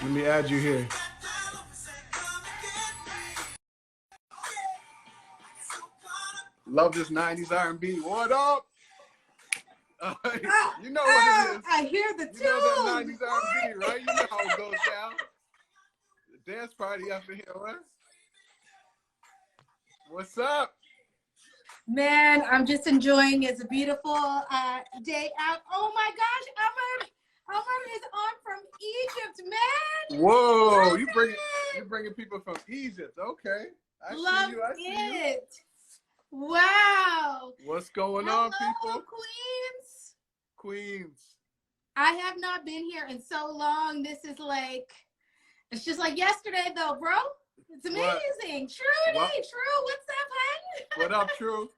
Let me add you here. Love this 90s R&B. What up? You know what it is. I hear the tune. You know that 90s What? R&B, right? You know how it goes down. The dance party up in here, what? What's up? Man, I'm just enjoying. It's a beautiful day out. Oh my gosh, Amr is on from Egypt, man. Whoa, you bringing people from Egypt. Okay. I see you. Wow. What's going on, people? Queens. Queens. I have not been here in so long. This is like, it's just like yesterday though, bro. It's amazing. Trudy, True, what's up, honey? What up, True?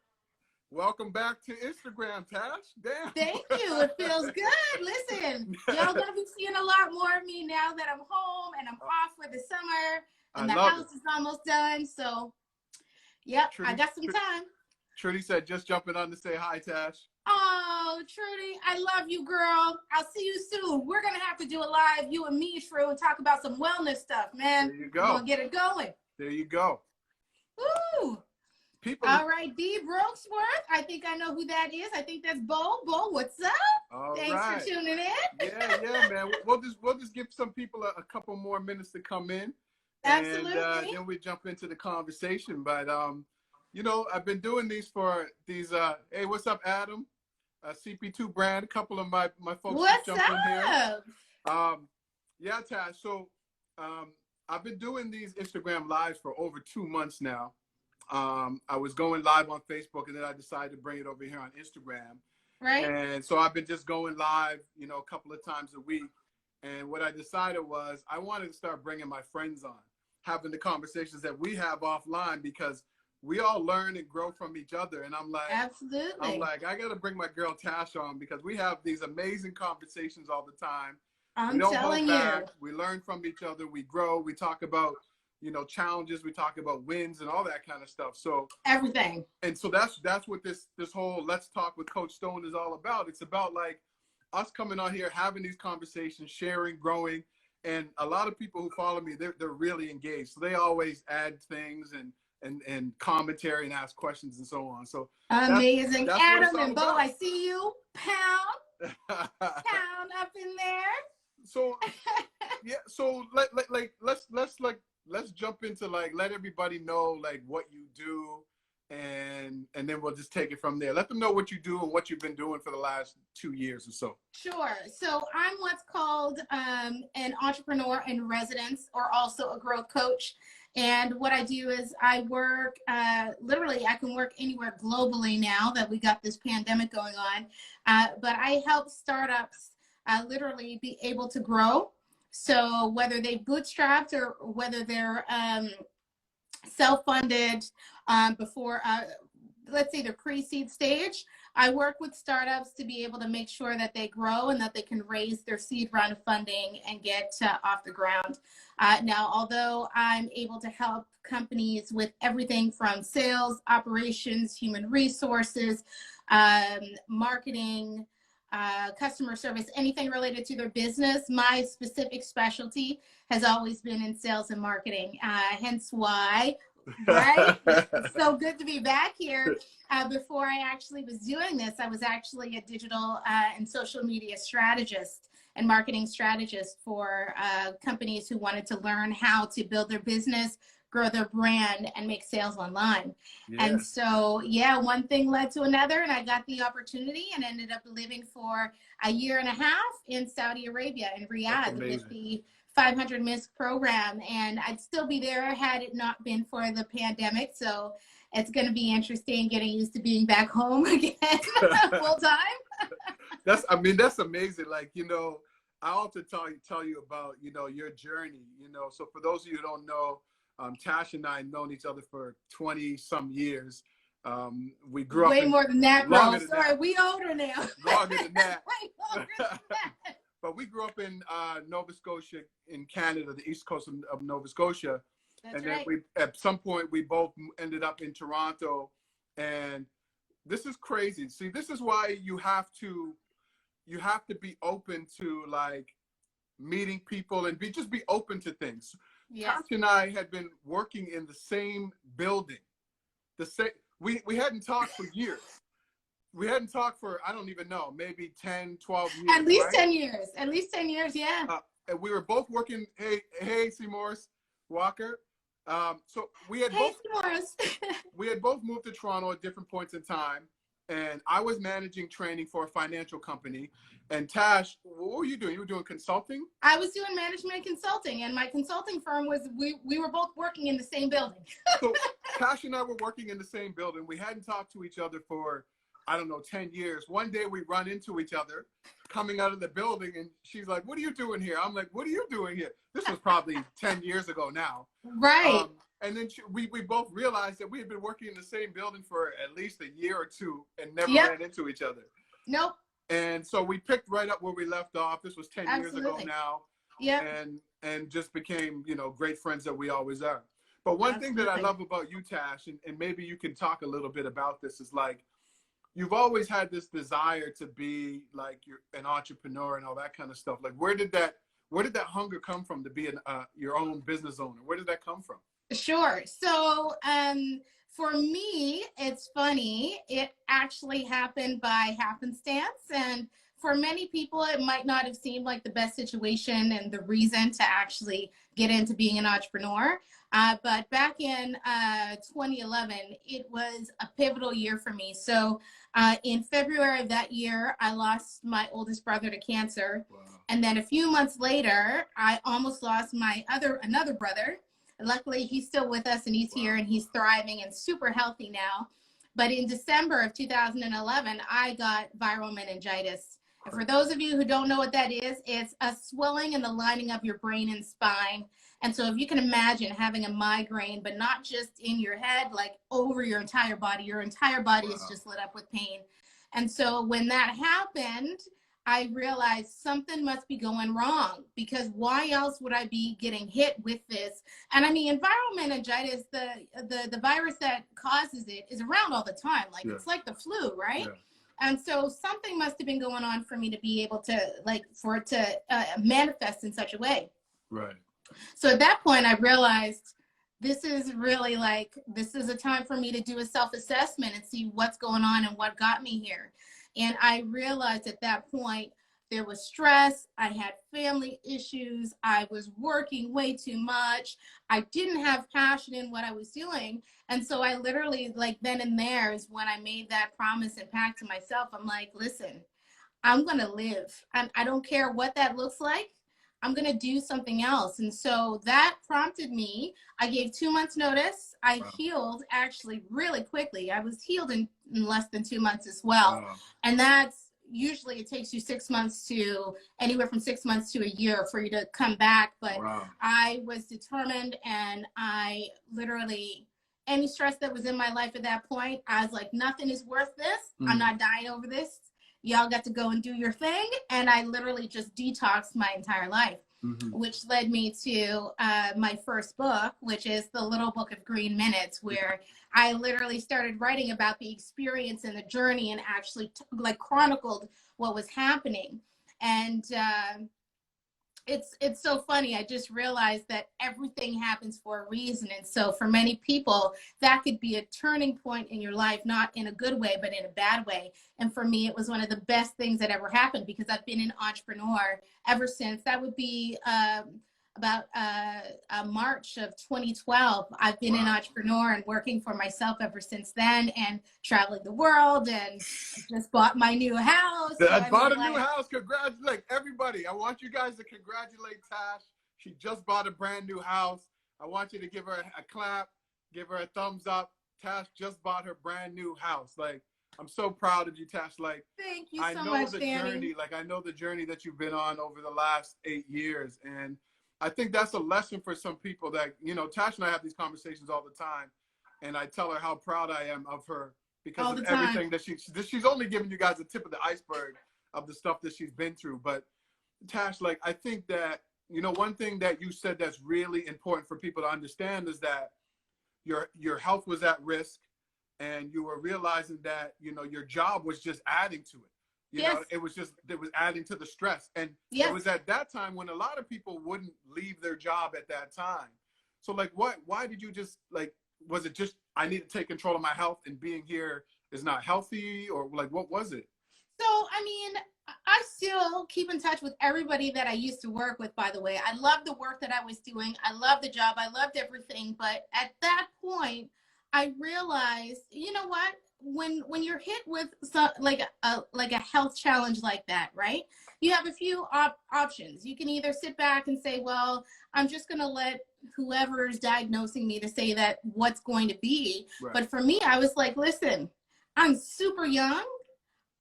Welcome back to Instagram, Tash. Damn. Thank you. It feels good. Listen, y'all gonna be seeing a lot more of me now that I'm home and I'm off for the summer and the house is almost done. So, yep, I got some time. Trudy said, just jumping on to say hi, Tash. Oh, Trudy, I love you, girl. I'll see you soon. We're gonna have to do a live, you and me, True, and talk about some wellness stuff, man. There you go. We're gonna get it going. There you go. Woo! People. All right, D. Brooksworth. I think I know who that is. I think that's Bo. Bo, what's up? Thanks for tuning in. Yeah, man. We'll just give some people a couple more minutes to come in. Absolutely. And then we jump into the conversation. But you know, I've been doing these for these. Hey, what's up, Adam? CP2 Brand. A couple of my folks what's jump up? in here. Yeah, Tash. So I've been doing these Instagram lives for over 2 months now. I was going live on Facebook, and then I decided to bring it over here on Instagram. Right. And so I've been just going live, you know, a couple of times a week. And what I decided was I wanted to start bringing my friends on, having the conversations that we have offline, because we all learn and grow from each other. And I'm like, absolutely. I'm like, I got to bring my girl Tash on, because we have these amazing conversations all the time. I'm telling you. We learn from each other. We grow. We talk about, you know, challenges. We talk about wins and all that kind of stuff. So everything. And so that's what this whole Let's Talk with Coach Stone is all about. It's about like us coming on here, having these conversations, sharing, growing. And a lot of people who follow me, they're really engaged. So they always add things and commentary and ask questions and so on. So amazing. That's Adam and Bo, I see you. Pound up in there. So yeah, so let's jump into let everybody know what you do, and then we'll just take it from there. Let them know what you do and what you've been doing for the last 2 years or so. Sure. So I'm what's called an entrepreneur in residence, or also a growth coach. And what I do is I work, literally I can work anywhere globally now that we got this pandemic going on. But I help startups literally be able to grow. So whether they bootstrapped or whether they're self-funded before, let's say, the pre-seed stage, I work with startups to be able to make sure that they grow and that they can raise their seed round of funding and get off the ground. Now, although I'm able to help companies with everything from sales, operations, human resources, marketing, customer service, anything related to their business, my specific specialty has always been in sales and marketing. Hence why, right? It's so good to be back here. Before I actually was doing this, I was actually a digital and social media strategist and marketing strategist for companies who wanted to learn how to build their business, grow their brand, and make sales online. Yeah. And so, yeah, one thing led to another, and I got the opportunity and ended up living for a year and a half in Saudi Arabia, in Riyadh, with the 500 MISC program. And I'd still be there had it not been for the pandemic. So it's going to be interesting getting used to being back home again full time. That's amazing. Like, you know, I often tell you about, you know, your journey, you know. So for those of you who don't know, Tash and I have known each other for 20 some years. We grew up way more than that, bro. Sorry, that. We older now. Longer than that. Way older than that. But we grew up in Nova Scotia, in Canada, the east coast of Nova Scotia. That's and right. Then at some point we both ended up in Toronto. And this is crazy. See, this is why you have to be open to, like, meeting people and just be open to things. Yes. Tash and I had been working in the same building. We hadn't talked for years. We hadn't talked for, I don't even know, maybe 10, 12 years. At least right? 10 years. At least 10 years, yeah. And we were both working, hey, C. Morris Walker. So we had both moved to Toronto at different points in time. And I was managing training for a financial company. And Tash, what were you doing? You were doing consulting? I was doing management consulting, and my consulting firm was, we were both working in the same building. So Tash and I were working in the same building. We hadn't talked to each other for, I don't know, 10 years. One day we run into each other coming out of the building, and she's like, what are you doing here? I'm like, what are you doing here? This was probably 10 years ago now. Right. And then we both realized that we had been working in the same building for at least a year or two and never ran into each other. Nope. And so we picked right up where we left off. This was 10 years ago now. Yeah. And just became, great friends that we always are. But one thing that I love about you, Tash, and maybe you can talk a little bit about this, is like, you've always had this desire to be like an entrepreneur and all that kind of stuff. Like, where did that hunger come from to be your own business owner? Where did that come from? Sure. So, for me, it's funny. It actually happened by happenstance. And for many people, it might not have seemed like the best situation and the reason to actually get into being an entrepreneur. But back in 2011, it was a pivotal year for me. So in February of that year, I lost my oldest brother to cancer. Wow. And then a few months later, I almost lost my another brother. Luckily, he's still with us and he's here and he's thriving and super healthy now. But in December of 2011, I got viral meningitis. And for those of you who don't know what that is, it's a swelling in the lining of your brain and spine. And so if you can imagine having a migraine, but not just in your head, like over your entire body is just lit up with pain. And so when that happened, I realized something must be going wrong, because why else would I be getting hit with this? And I mean, viral meningitis, the virus that causes it is around all the time. Like, it's like the flu, right? Yeah. And so something must have been going on for me to be able to, for it to manifest in such a way. Right. So at that point, I realized this is really this is a time for me to do a self-assessment and see what's going on and what got me here. And I realized at that point, there was stress. I had family issues. I was working way too much. I didn't have passion in what I was doing. And so I literally, then and there is when I made that promise and pact to myself. I'm like, listen, I'm going to live. And I don't care what that looks like. I'm going to do something else. And so that prompted me. I gave 2 months notice. I healed actually really quickly. I was healed in less than 2 months as well. And that's usually, it takes you 6 months to anywhere from 6 months to a year for you to come back. But I was determined, and I literally, any stress that was in my life at that point, I was like, nothing is worth this. I'm not dying over this. Y'all got to go and do your thing. And I literally just detoxed my entire life, which led me to my first book, which is The Little Book of Green Minutes, where I literally started writing about the experience and the journey and actually chronicled what was happening. And it's so funny. I just realized that everything happens for a reason. And so for many people, that could be a turning point in your life, not in a good way, but in a bad way. And for me, it was one of the best things that ever happened, because I've been an entrepreneur ever since. That would be about March of 2012. I've been an entrepreneur and working for myself ever since then, and traveling the world, and just bought my new house. I bought a new house. Congratulate everybody. I want you guys to congratulate Tash. She just bought a brand new house. I want you to give her a clap, give her a thumbs up. Tash just bought her brand new house. I'm so proud of you, Tash. Thank you so much, Danny. I know the journey that you've been on over the last 8 years. And I think that's a lesson for some people that, Tash and I have these conversations all the time. And I tell her how proud I am of her because of everything that she's only giving you guys the tip of the iceberg of the stuff that she's been through. But Tash, I think that, one thing that you said that's really important for people to understand is that your health was at risk, and you were realizing that, your job was just adding to it. You Yes. know, it was adding to the stress. And Yes. it was at that time when a lot of people wouldn't leave their job at that time. So like, why did you just like, was it just, I need to take control of my health and being here is not healthy, or like, what was it? So, I mean, I still keep in touch with everybody that I used to work with, by the way. I love the work that I was doing. I loved the job. I loved everything. But at that point, I realized, you know what? When you're hit with like a health challenge like that, right? You have a few options. You can either sit back and say, well, I'm just going to let whoever is diagnosing me to say that what's going to be. Right. But for me, I was like, listen, I'm super young.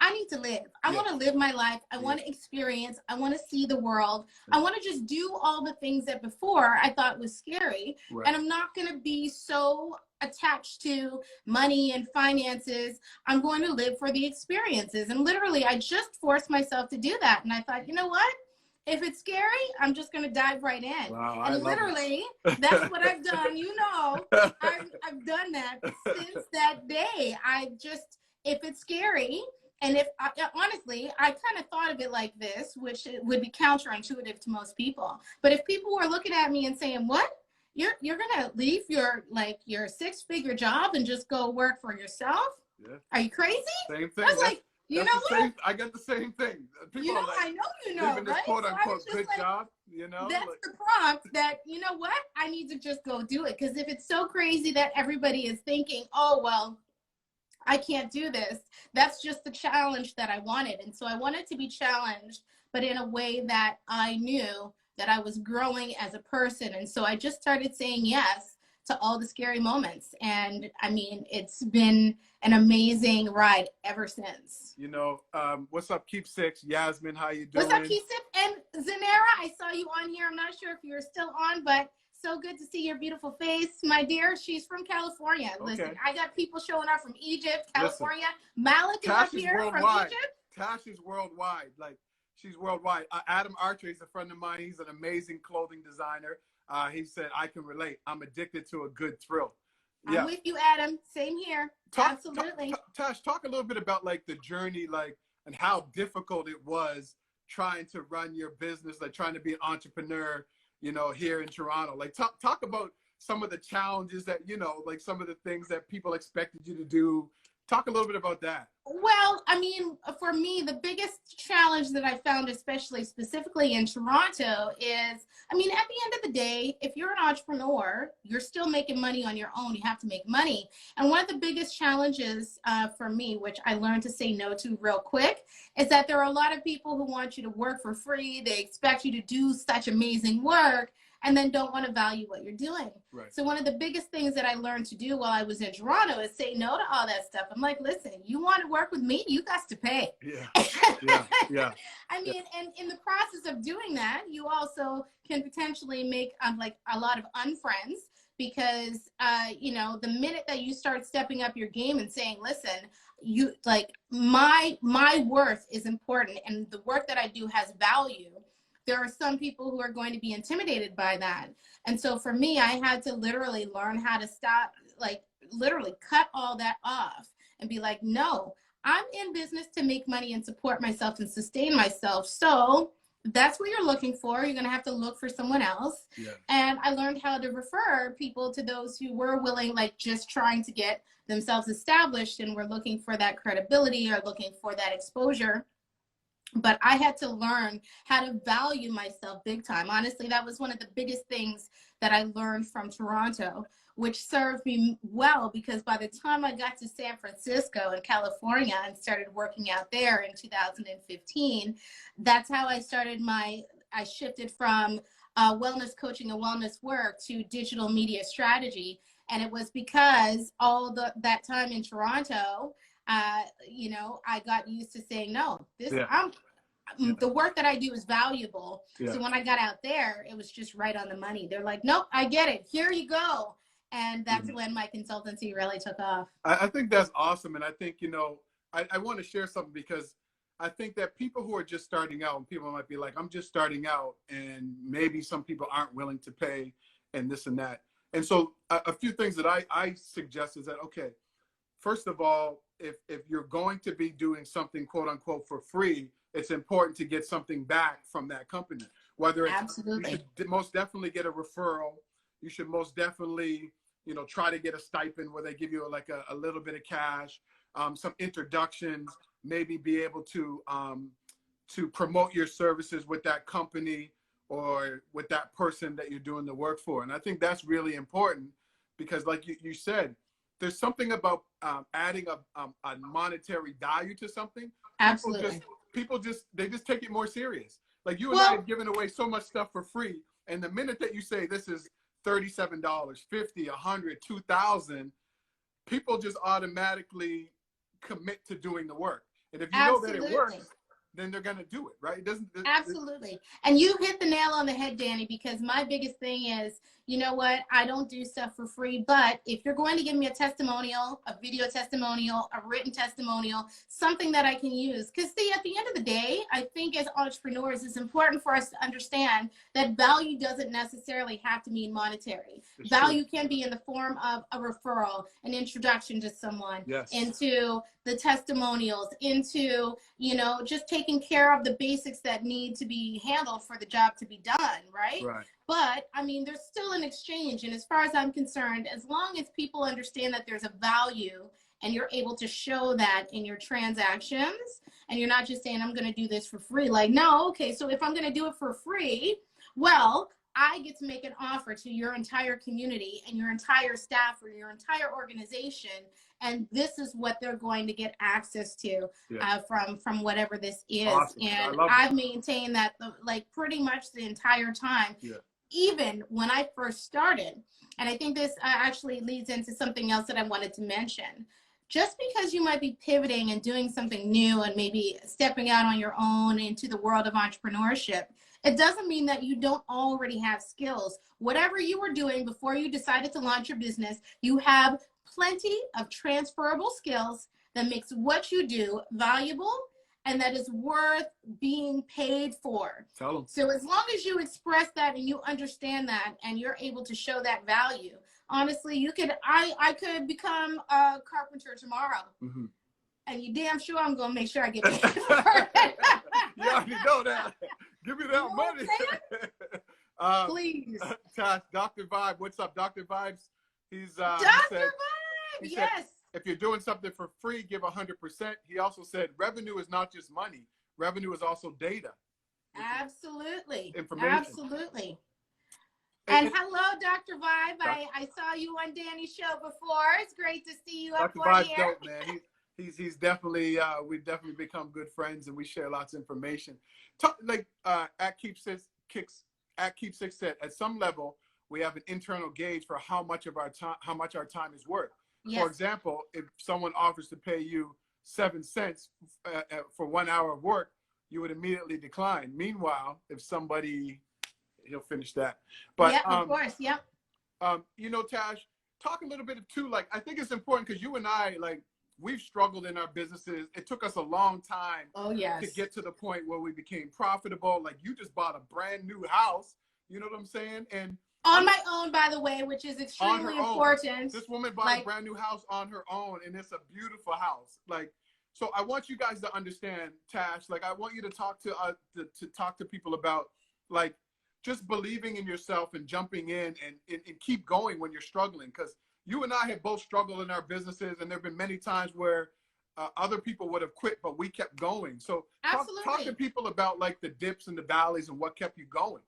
I need to live. I want to live my life. I want to experience. I want to see the world. I want to just do all the things that before I thought was scary. Right. And I'm not going to be so attached to money and finances. I'm going to live for the experiences. And literally, I just forced myself to do that. And I thought, you know what? If it's scary, I'm just going to dive right in. Wow, and literally, that's what I've done. You know, I've done that since that day. If it's scary, and if honestly, I kind of thought of it like this, which would be counterintuitive to most people. But if people were looking at me and saying, "What? You're gonna leave your 6-figure job and just go work for yourself? Yeah. Are you crazy?" Same thing. I was like, you know what? I got the same thing. People you know, like, I know you know, leaving this right? quote unquote So good job. You know, that's the prompt that, you know what? I need to just go do it, because if it's so crazy that everybody is thinking, "Oh well, I can't do this," that's just the challenge that I wanted. And so I wanted to be challenged, but in a way that I knew that I was growing as a person. And so I just started saying yes to all the scary moments. And I mean, it's been an amazing ride ever since. You know, what's up, Keep Six? Yasmin, how you doing? What's up, Keep Six? And Zanera, I saw you on here. I'm not sure if you're still on, but so good to see your beautiful face, my dear. She's from California. Okay. Listen, I got people showing up from Egypt, California. Malik is up here from Egypt. Tash is worldwide. Like, she's worldwide. Adam Archer is a friend of mine. He's an amazing clothing designer. He said, I can relate. I'm addicted to a good thrill. Yeah. I'm with you, Adam. Same here. Absolutely. Tash, talk a little bit about like the journey, like, and how difficult it was trying to run your business, like trying to be an entrepreneur, you know, here in Toronto. Like, talk about some of the challenges that, you know, like some of the things that people expected you to do. Talk a little bit about that. Well, I mean, for me, the biggest challenge that I found, specifically in Toronto, is, I mean, at the end of the day, if you're an entrepreneur, you're still making money on your own. You have to make money. And one of the biggest challenges for me, which I learned to say no to real quick, is that there are a lot of people who want you to work for free. They expect you to do such amazing work, and then don't want to value what you're doing. Right. So one of the biggest things that I learned to do while I was in Toronto is say no to all that stuff. I'm like, listen, you want to work with me? You got to pay. Yeah. Yeah. I mean, and in the process of doing that, you also can potentially make like a lot of unfriends, because you know, the minute that you start stepping up your game and saying, listen, you like my worth is important and the work that I do has value, there are some people who are going to be intimidated by that. And so for me, I had to literally learn how to stop, like literally cut all that off and be like, no, I'm in business to make money and support myself and sustain myself. So that's what you're looking for. You're going to have to look for someone else. Yeah. And I learned how to refer people to those who were willing, like just trying to get themselves established and were looking for that credibility or looking for that exposure. But I had to learn how to value myself big time. Honestly, that was one of the biggest things that I learned from Toronto, which served me well, because by the time I got to San Francisco and California and started working out there in 2015, that's how I started I shifted from wellness coaching and wellness work to digital media strategy. And it was because that time in Toronto, you know, I got used to saying, no, the work that I do is valuable. Yeah. So when I got out there, it was just right on the money. They're like, nope, I get it. Here you go. And that's when my consultancy really took off. I think that's awesome. And I think, you know, I want to share something, because I think that people who are just starting out, and people might be like, I'm just starting out, and maybe some people aren't willing to pay and this and that. And so a few things that I suggest is that, okay, first of all, if you're going to be doing something quote unquote for free, it's important to get something back from that company. Whether it's, Absolutely. you should most definitely get a referral. You should most definitely, try to get a stipend where they give you like a little bit of cash, some introductions, maybe be able to promote your services with that company or with that person that you're doing the work for. And I think that's really important because, like you said, there's something about adding a monetary value to something. Absolutely. People just take it more serious. Like you and I have given away so much stuff for free, and the minute that you say this is $37, $50, $100, $2,000, people just automatically commit to doing the work. And if you know that it works, then they're going to do it, right? Absolutely. And you hit the nail on the head, Danny, because my biggest thing is, you know what? I don't do stuff for free, but if you're going to give me a testimonial, a video testimonial, a written testimonial, something that I can use. Because see, at the end of the day, I think as entrepreneurs, it's important for us to understand that value doesn't necessarily have to mean monetary. Value can be in the form of a referral, an introduction to someone, into the testimonials, into, just taking care of the basics that need to be handled for the job to be done, right? But I mean, there's still an exchange. And as far as I'm concerned, as long as people understand that there's a value and you're able to show that in your transactions, and you're not just saying, I'm going to do this for free. Like, no, okay, so if I'm going to do it for free, well, I get to make an offer to your entire community and your entire staff or your entire organization, and this is what they're going to get access to from whatever this is. Awesome. And I've maintained that like pretty much the entire time, even when I first started. And I think this actually leads into something else that I wanted to mention. Just because you might be pivoting and doing something new and maybe stepping out on your own into the world of entrepreneurship, it doesn't mean that you don't already have skills. Whatever you were doing before you decided to launch your business, you have plenty of transferable skills that makes what you do valuable and that is worth being paid for. Tell them. So as long as you express that and you understand that and you're able to show that value, honestly, I could become a carpenter tomorrow. And you damn sure I'm going to make sure I get paid for it. You already know that. Give me that money. Please. Tash, Dr. Vibe, what's up? Dr. Vibes, Dr. Vibe, yes. Said, if you're doing something for free, give 100%. He also said revenue is not just money. Revenue is also data. Absolutely. Information. Absolutely. And hello, Dr. Vibe. I saw you on Danny's show before. It's great to see you up Dr. Vibe's here. dope, man. He's definitely, we've definitely become good friends and we share lots of information. At Keep6 said, at some level, we have an internal gauge for how much our time is worth. For example, if someone offers to pay you 7 cents for 1 hour of work, you would immediately decline. Meanwhile, if somebody, he'll finish that. But of course, Tash, talk a little bit too. Like, I think it's important because you and I, like, we've struggled in our businesses. It took us a long time to get to the point where we became profitable. Like, you just bought a brand new house. You know what I'm saying? And on my own, by the way, which is extremely important. This woman bought a brand new house on her own, and it's a beautiful house. Like, so I want you guys to understand, Tash. Like, I want you to talk to people about, like, just believing in yourself and jumping in and keep going when you're struggling. Because you and I have both struggled in our businesses, and there have been many times where other people would have quit, but we kept going. So talk to people about, like, the dips and the valleys and what kept you going.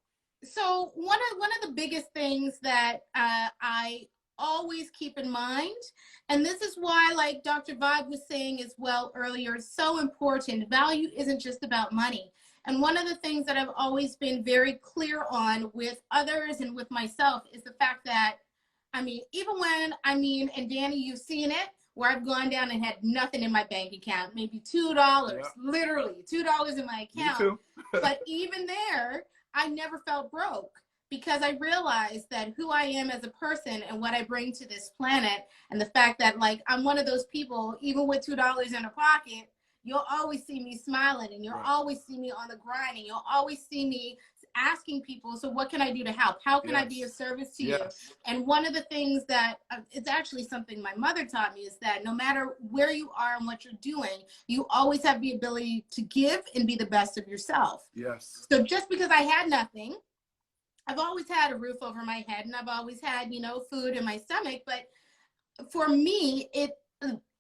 So one of the biggest things that I always keep in mind, and this is why, like Dr. Vibe was saying as well earlier, it's so important. Value isn't just about money. And one of the things that I've always been very clear on with others and with myself is the fact that, even when, and Danny, you've seen it, where I've gone down and had nothing in my bank account, maybe $2, literally $2 in my account. Me too. But even there, I never felt broke because I realized that who I am as a person and what I bring to this planet, and the fact that, like, I'm one of those people, even with $2 in a pocket, you'll always see me smiling, and you'll always see me on the grind, and you'll always see me asking people, so what can I do to help? How can I be of service to you? And one of the things that it's actually something my mother taught me is that no matter where you are and what you're doing, you always have the ability to give and be the best of yourself. Yes. So just because I had nothing, I've always had a roof over my head, and I've always had, you know, food in my stomach. But for me, it,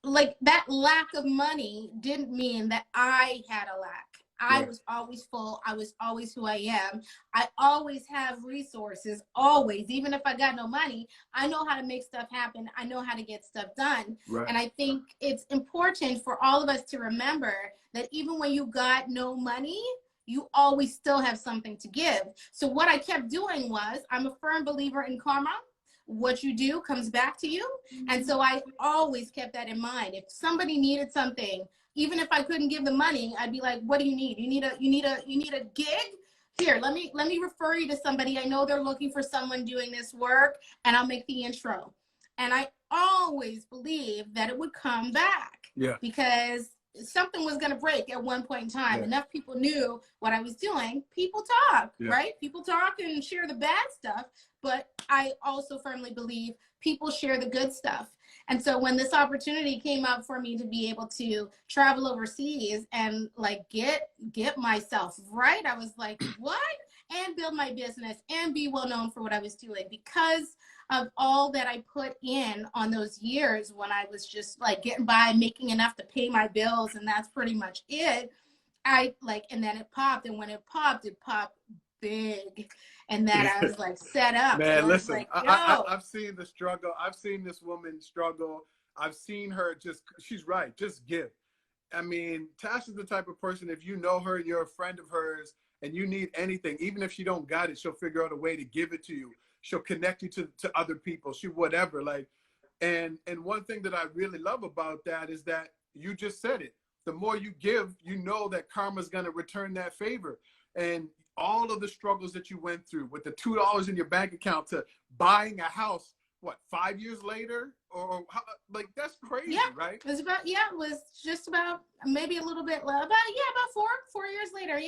like, that lack of money didn't mean that I had a lack. I was always full. I was always who I am. I always have resources, always. Even if I got no money, I know how to make stuff happen. I know how to get stuff done. And I think it's important for all of us to remember that even when you got no money, you always still have something to give. So what I kept doing was, I'm a firm believer in karma. What you do comes back to you. And so I always kept that in mind. If somebody needed something, even if I couldn't give the money, I'd be like, what do you need? You need a gig? Here, let me refer you to somebody. I know they're looking for someone doing this work, and I'll make the intro. And I always believed that it would come back, because something was going to break at one point in time. Enough people knew what I was doing. People talk, right? People talk and share the bad stuff, but I also firmly believe people share the good stuff. And so when this opportunity came up for me to be able to travel overseas and like get myself right, I was like, what? And build my business and be well known for what I was doing, because of all that I put in on those years when I was just like getting by, making enough to pay my bills, and that's pretty much it. And then it popped, and when it popped big, and then I was like set up. Man, so listen, like, I've seen the struggle. I've seen this woman struggle. I've seen her she's right, just give. I mean, Tash is the type of person, if you know her, you're a friend of hers, and you need anything, even if she don't got it, she'll figure out a way to give it to you. She'll connect you to other people. She whatever. Like, and one thing that I really love about that is that you just said it. The more you give, you know that karma's gonna return that favor. And all of the struggles that you went through with the $2 in your bank account to buying a house, what, 5 years later? Or how, like, that's crazy, right? It was about, it was just about maybe a little bit, about 4 years later.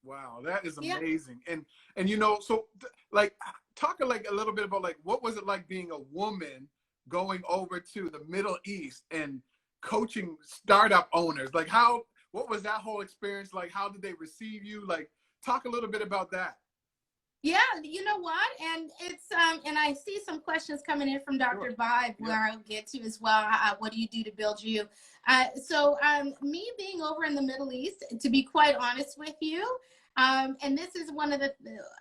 Wow, that is amazing. And you know, so like, talk like a little bit about like, what was it like being a woman going over to the Middle East and coaching startup owners? Like, what was that whole experience like? How did they receive you? Like, talk a little bit about that. Yeah, you know what? And it's and I see some questions coming in from Dr. Vibe where I'll get to as well. What do you do to build you? So me being over in the Middle East, to be quite honest with you, and this is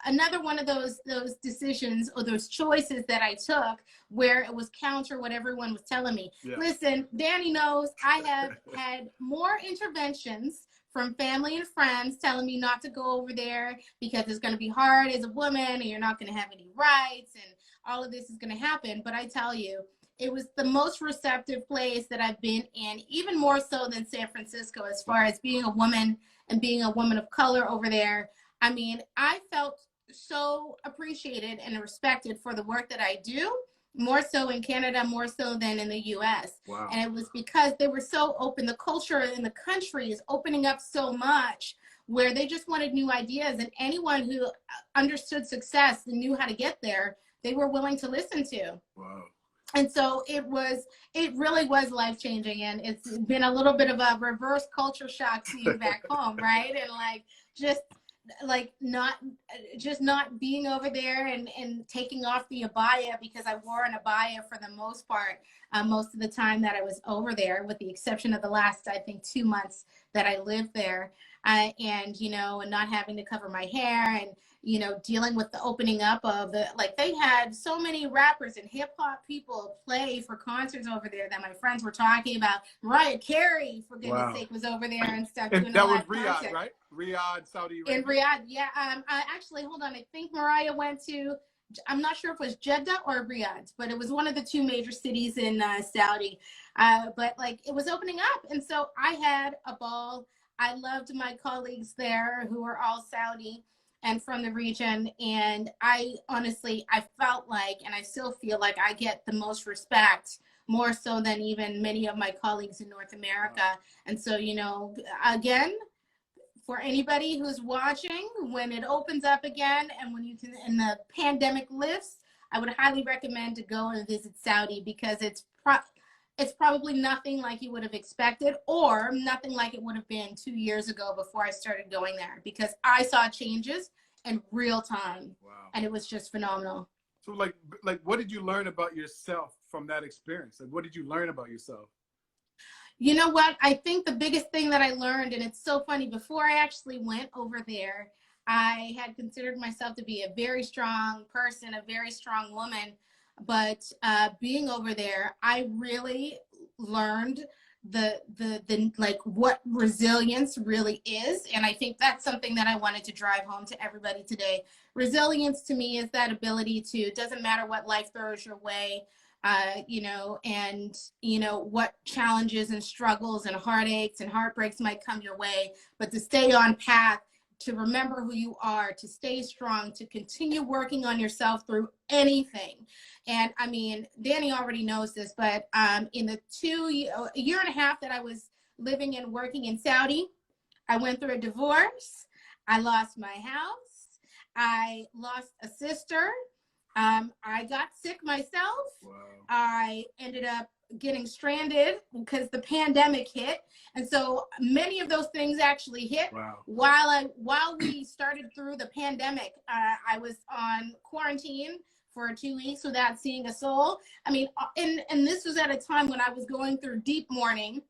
another one of those decisions or those choices that I took where it was counter what everyone was telling me. Listen, Danny knows I have had more interventions from family and friends telling me not to go over there because it's going to be hard as a woman and you're not going to have any rights and all of this is going to happen. But I tell you, it was the most receptive place that I've been in, even more so than San Francisco, as far as being a woman and being a woman of color over there. I mean, I felt so appreciated and respected for the work that I do, more so in Canada, more so than in the US. Wow. And it was because they were so open. The culture in the country is opening up so much where they just wanted new ideas. And anyone who understood success and knew how to get there, they were willing to listen to. Wow. And so it really was life-changing. And it's been a little bit of a reverse culture shock seeing back home, right? And like, just like not being over there and taking off the abaya, because I wore an abaya for the most part, most of the time that I was over there, with the exception of the last, I think, 2 months that I lived there. And, you know, and not having to cover my hair and, you know, dealing with the opening up of like they had so many rappers and hip hop people play for concerts over there that my friends were talking about. Mariah Carey, for goodness sake, was over there and stuff. And that was Riyadh, concert. Right? Riyadh, Saudi Arabia. In Riyadh, yeah. Actually, hold on. I think Mariah went to, I'm not sure if it was Jeddah or Riyadh, but it was one of the two major cities in Saudi. But like, it was opening up. And so I had a ball. I loved my colleagues there who were all Saudi and from the region. And I honestly, I felt like, and I still feel like, I get the most respect, more so than even many of my colleagues in North America. And so, you know, again, for anybody who's watching, when it opens up again and when you can, and the pandemic lifts, I would highly recommend to go and visit Saudi, because it's probably nothing like you would have expected, or nothing like it would have been 2 years ago before I started going there, because I saw changes in real time. Wow. And it was just phenomenal. So like what did you learn about yourself from that experience? Like, what did you learn about yourself? You know what? I think the biggest thing that I learned, and it's so funny, before I actually went over there, I had considered myself to be a very strong person, a very strong woman. But being over there, I really learned the like what resilience really is. And I think that's something that I wanted to drive home to everybody today. Resilience to me is that ability to, it doesn't matter what life throws your way, you know, and, you know, what challenges and struggles and heartaches and heartbreaks might come your way, but to stay on path, to remember who you are, to stay strong, to continue working on yourself through anything. And I mean, Danny already knows this, but in the a year and a half that I was living and working in Saudi, I went through a divorce. I lost my house. I lost a sister. I got sick myself. Wow. I ended up getting stranded because the pandemic hit, and so many of those things actually hit. Wow. While we started through the pandemic. I was on quarantine for 2 weeks without seeing a soul. I mean, and this was at a time when I was going through deep mourning,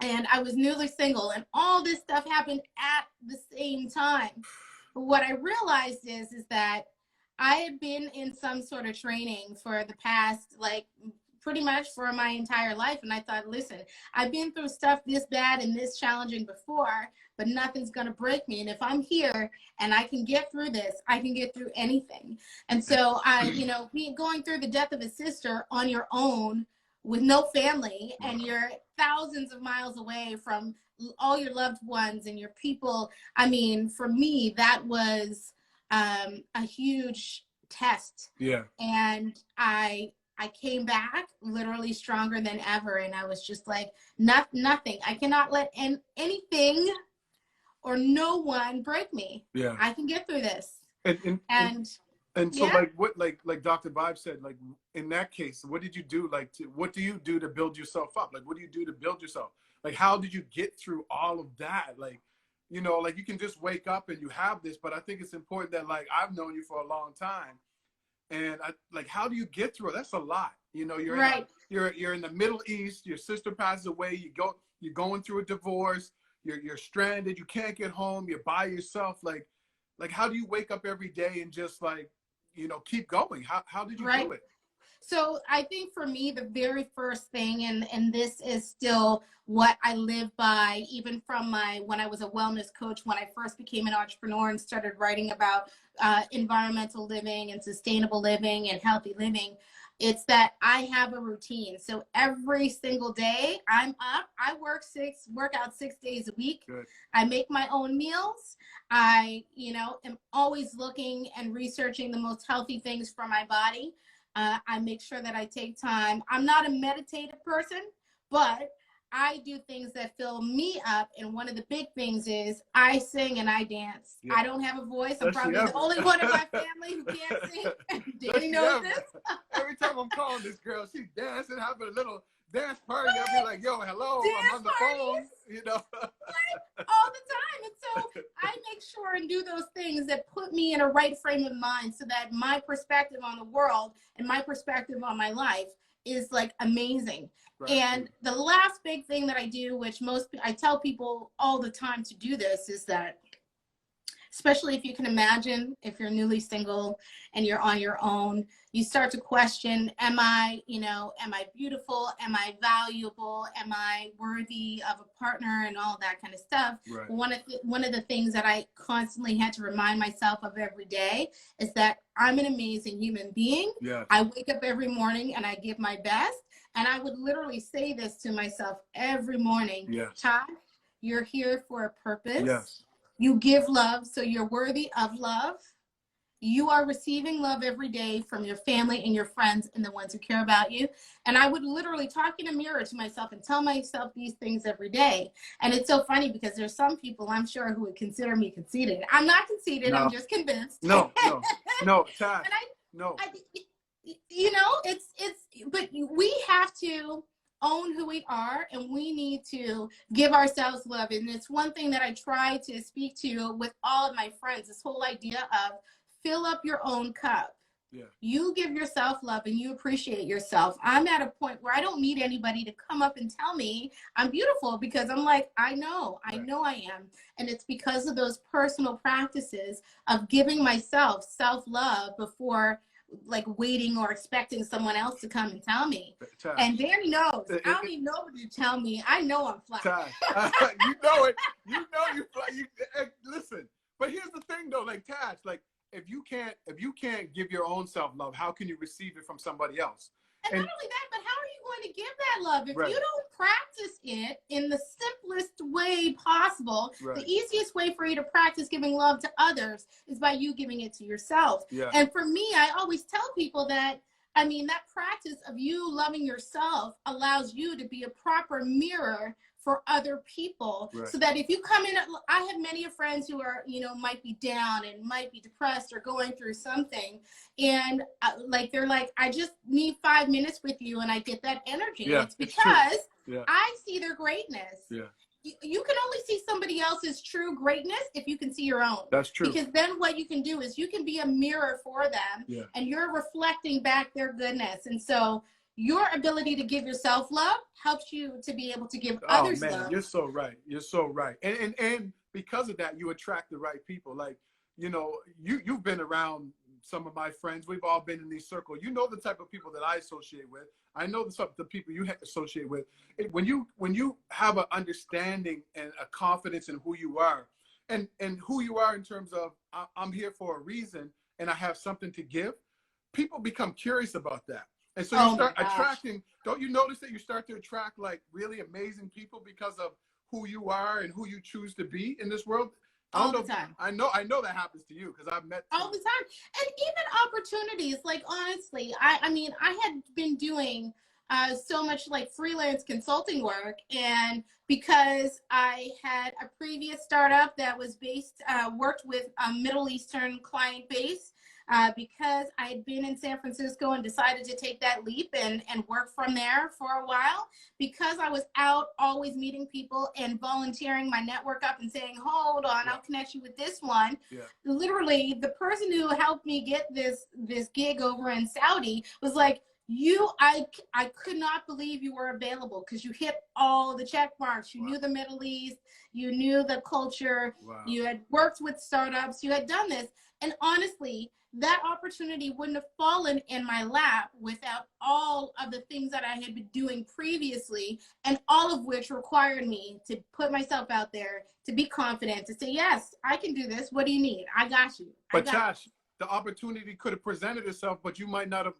and I was newly single, and all this stuff happened at the same time. But what I realized is that I had been in some sort of training for the past, like, pretty much for my entire life. And I thought, listen, I've been through stuff this bad and this challenging before, but nothing's going to break me. And if I'm here and I can get through this, I can get through anything. And so you know, going through the death of a sister on your own with no family, and you're thousands of miles away from all your loved ones and your people. I mean, for me, that was a huge test. Yeah. And I came back literally stronger than ever. And I was just like, nothing. I cannot let anything or no one break me. Yeah. I can get through this. And so yeah. Like what, like Dr. Vibe said, like in that case, what did you do? Like, what do you do to build yourself up? Like, what do you do to build yourself? Like, how did you get through all of that? Like, you know, like you can just wake up and you have this, but I think it's important that, like, I've known you for a long time, and like, how do you get through it? That's a lot. You know, you're right. You're in the Middle East. Your sister passes away. You're going through a divorce. You're stranded. You can't get home. You're by yourself. Like how do you wake up every day and just, like, you know, keep going? How did you do it? So I think for me, the very first thing, and this is still what I live by, even from when I was a wellness coach, when I first became an entrepreneur and started writing about environmental living and sustainable living and healthy living, it's that I have a routine. So every single day I'm up, I work out 6 days a week. Good. I make my own meals. I, you know, am always looking and researching the most healthy things for my body. I make sure that I take time. I'm not a meditative person, but I do things that fill me up. And one of the big things is I sing and I dance. Yeah. I don't have a voice. I'm probably the only one in my family who can't sing. Danny knows this. Every time I'm calling this girl, she's dancing, having a little dance party. I'll be like, yo, hello, I'm on the phone, you know. Like, all the time. And so I make sure and do those things that put me in a right frame of mind, so that my perspective on the world and my perspective on my life is, like, amazing. Right. And the last big thing that I do, which I tell people all the time to do this, is that, especially if you can imagine, if you're newly single and you're on your own, you start to question, am I beautiful? Am I valuable? Am I worthy of a partner, and all that kind of stuff? Right. One of the things that I constantly had to remind myself of every day is that I'm an amazing human being. Yes. I wake up every morning and I give my best. And I would literally say this to myself every morning. Yes. Todd, you're here for a purpose. Yes. You give love, so you're worthy of love. You are receiving love every day from your family and your friends and the ones who care about you. And I would literally talk in a mirror to myself and tell myself these things every day. And it's so funny because there's some people I'm sure who would consider me conceited. I'm not conceited. No. I'm just convinced. No, Tash, And no. you know, but we have to own who we are, and we need to give ourselves love. And it's one thing that I try to speak to with all of my friends, this whole idea of fill up your own cup. Yeah. You give yourself love and you appreciate yourself. I'm at a point where I don't need anybody to come up and tell me I'm beautiful, because I'm like, I know I am. And it's because of those personal practices of giving myself self-love before like waiting or expecting someone else to come and tell me. Tash, and Danny knows. I don't need nobody to tell me. I know I'm fly. Tash, you know it. You know you fly. Listen, but here's the thing though, like Tash, like if you can't give your own self-love, how can you receive it from somebody else? And not only that, but how are you going to give that love if you don't practice it in the simplest way possible? The easiest way for you to practice giving love to others is by you giving it to yourself. And for me, I always tell people that, I mean, that practice of you loving yourself allows you to be a proper mirror for other people, so that if you come in, I have many friends who are, you know, might be down and might be depressed or going through something, and like they're like, I just need 5 minutes with you, and I get that energy. And it's because I see their greatness. You can only see somebody else's true greatness if you can see your own. That's true. Because then what you can do is you can be a mirror for them, and you're reflecting back their goodness. And so your ability to give yourself love helps you to be able to give others love. You're so right. You're so right. And because of that, you attract the right people. Like, you know, you've been around some of my friends. We've all been in these circles. You know the type of people that I associate with. I know the people you associate with. When you have an understanding and a confidence in who you are, and who you are in terms of I'm here for a reason and I have something to give, people become curious about that. And so you start attracting, don't you notice that you start to attract like really amazing people because of who you are and who you choose to be in this world? All the time. I know that happens to you because I've met all the time. And even opportunities, like honestly, I mean, I had been doing so much like freelance consulting work, and because I had a previous startup that was worked with a Middle Eastern client base, because I had been in San Francisco and decided to take that leap and work from there for a while, because I was out always meeting people and volunteering my network up and saying, hold on, I'll connect you with this one. Literally, the person who helped me get this gig over in Saudi was like, I could not believe you were available, because you hit all the check marks. You knew the Middle East, you knew the culture, you had worked with startups, you had done this. And honestly, that opportunity wouldn't have fallen in my lap without all of the things that I had been doing previously, and all of which required me to put myself out there, to be confident, to say, yes, I can do this. What do you need? I got you. But Tash, the opportunity could have presented itself, but you might have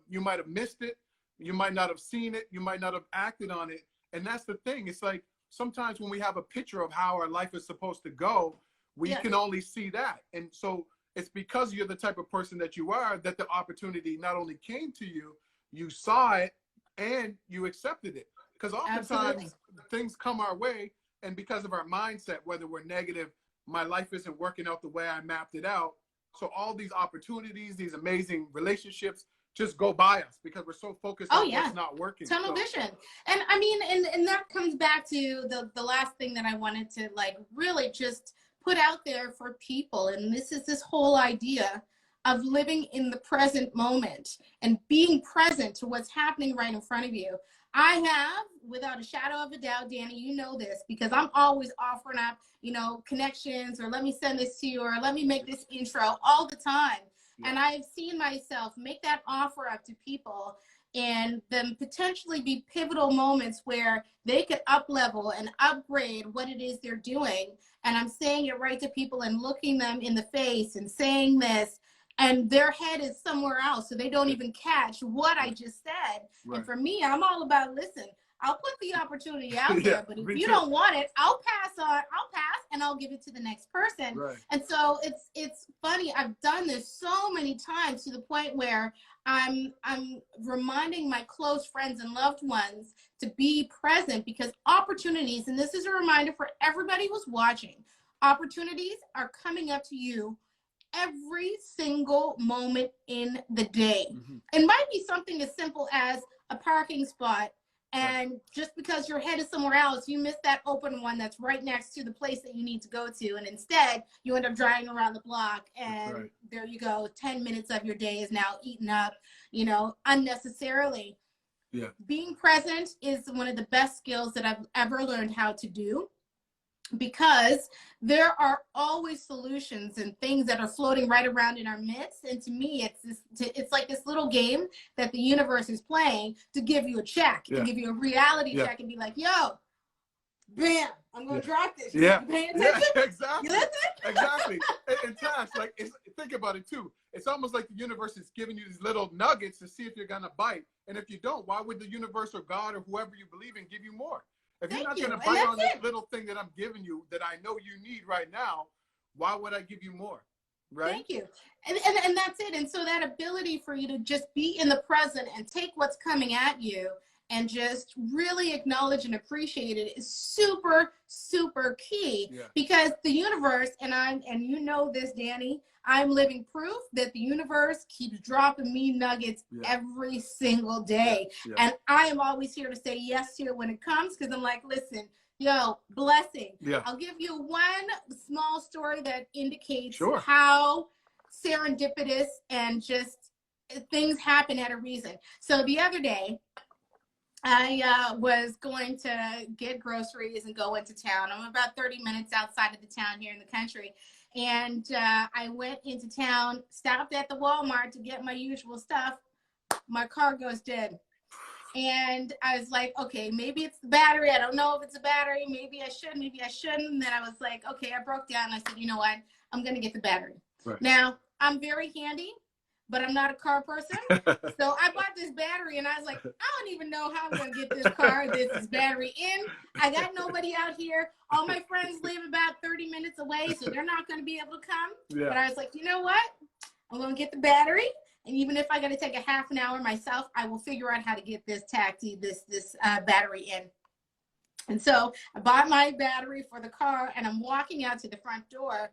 missed it. You might not have seen it. You might not have acted on it. And that's the thing. It's like sometimes when we have a picture of how our life is supposed to go, we can only see that. And so it's because you're the type of person that you are that the opportunity not only came to you, you saw it and you accepted it. Because oftentimes things come our way, and because of our mindset, whether we're negative, my life isn't working out the way I mapped it out. So all these opportunities, these amazing relationships just go by us because we're so focused on what's not working. Tunnel vision. And I mean, and that comes back to the last thing that I wanted to like really just put out there for people. And this is this whole idea of living in the present moment and being present to what's happening right in front of you. I have, without a shadow of a doubt, Danny, you know this, because I'm always offering up, you know, connections, or let me send this to you, or let me make this intro all the time. And I've seen myself make that offer up to people, and then potentially be pivotal moments where they could up level and upgrade what it is they're doing. And I'm saying it right to people and looking them in the face and saying this, and their head is somewhere else, so they don't even catch what I just said. And for me, I'm all about, listen, I'll put the opportunity out Yeah, there, but if me you too. don't want it, I'll pass and I'll give it to the next person. Right. And so it's funny. I've done this so many times to the point where I'm reminding my close friends and loved ones to be present, because opportunities, and this is a reminder for everybody who's watching, opportunities are coming up to you every single moment in the day. Mm-hmm. It might be something as simple as a parking spot, Right. and just because you're headed somewhere else, you miss that open one that's right next to the place that you need to go to, and instead you end up driving around the block, and Right. there you go, 10 minutes of your day is now eaten up, unnecessarily. Yeah. Being present is one of the best skills that I've ever learned how to do, because there are always solutions and things that are floating right around in our midst. And to me, it's like this little game that the universe is playing to give you a check, to give you a reality check, and be like, yo, bam, I'm gonna drop this. Yeah. You paying attention? Yeah, exactly. You listen? Exactly. And Tash, like, think about it too. It's almost like the universe is giving you these little nuggets to see if you're gonna bite. And if you don't, why would the universe or God or whoever you believe in give you more? If you're not going to bite on this little thing that I'm giving you that I know you need right now, why would I give you more? Right? Thank you. And that's it. And so that ability for you to just be in the present and take what's coming at you and just really acknowledge and appreciate it is super, super key. Yeah. Because the universe, and you know this, Danny, I'm living proof that the universe keeps dropping me nuggets every single day. Yeah. And I am always here to say yes to it when it comes, because I'm like, listen, yo, blessing. Yeah. I'll give you one small story that indicates Sure. how serendipitous and just things happen at a reason. So the other day, I was going to get groceries and go into town. I'm about 30 minutes outside of the town here in the country. And I went into town, stopped at the Walmart to get my usual stuff. My car goes dead. And I was like, okay, maybe it's the battery. I don't know if it's a battery. Maybe I should, maybe I shouldn't. And then I was like, okay, I broke down. I said, you know what? I'm going to get the battery. Right. Now, I'm very handy, but I'm not a car person. So I bought this battery and I was like, I don't even know how I'm going to get this car, this battery in. I got nobody out here. All my friends live about 30 minutes away, so they're not going to be able to come. Yeah. But I was like, you know what? I'm going to get the battery. And even if I got to take a half an hour myself, I will figure out how to get this battery in. And so I bought my battery for the car, and I'm walking out to the front door,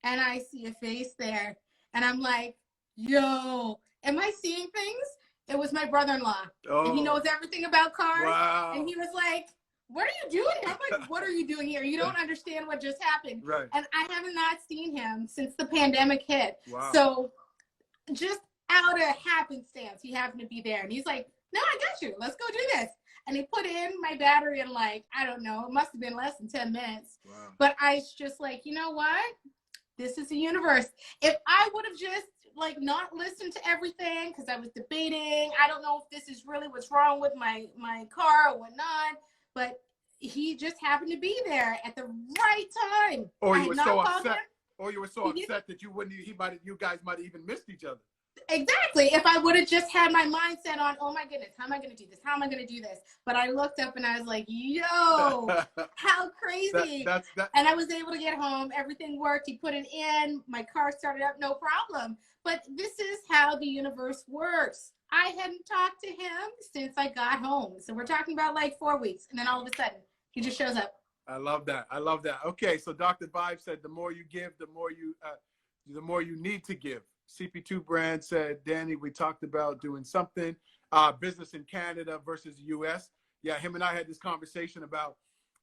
and I see a face there. And I'm like, yo, am I seeing things? It was my brother-in-law. Oh. And he knows everything about cars. Wow. And he was like, what are you doing? I'm like, what are you doing here? You don't understand what just happened. Right. And I have not seen him since the pandemic hit. Wow. So just out of happenstance, he happened to be there. And he's like, no, I got you. Let's go do this. And he put in my battery in, like, I don't know, it must have been less than 10 minutes. Wow. But I was just like, you know what? This is the universe. If I would have just like not listened to everything because I was debating, I don't know if this is really what's wrong with my car or whatnot, but he just happened to be there at the right time. Or you were so upset. Or you were so upset that you guys might have even missed each other. Exactly. If I would have just had my mindset on, oh my goodness, how am I going to do this? How am I going to do this? But I looked up and I was like, yo, how crazy. And I was able to get home. Everything worked. He put it in. My car started up, no problem. But this is how the universe works. I hadn't talked to him since I got home. So we're talking about like 4 weeks. And then all of a sudden, he just shows up. I love that. I love that. Okay. So Dr. Vibe said, the more you give, the more you need to give. CP2 Brand said, Danny, we talked about doing something, business in Canada versus US. Yeah, him and I had this conversation about